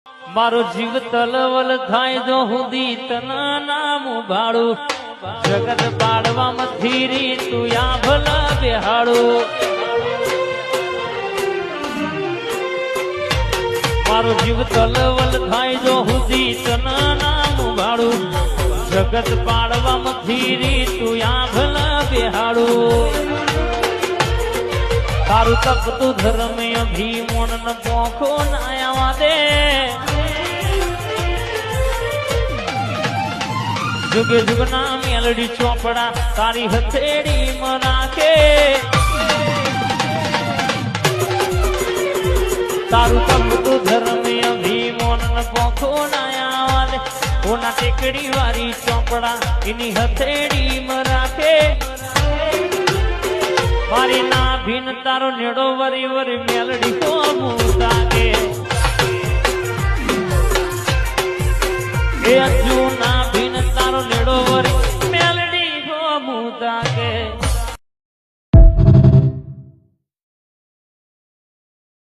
મારો જીવ તલવલ થાય જો હુદી તના નામ ભાડું જગત પાડવામાં ધીરી તું યા ભલા બેહાડું મારો જીવ તલવલ થાય જો હુદી તના નામ ભાડું જગત પાડવામાં ધીરી તું યા ભલા બેહાડું તારું તપતું ધર્મ અભિમોન ન પોખો ના આવા દે जुगे जुगना मेलडी चौपड़ा तारी हथेड़ी मनाके तारू तब तू धर्म अभिमोन न पोखो नया वाले ओना टेकड़ी वारी चौपड़ा इनी हथेड़ी मराके मारी ना भीन तारो नेड़ो वरी वरी मेलडी को मुताके ए अजू ना भीन तारो नेड़ो वरी मेलडी को मुताके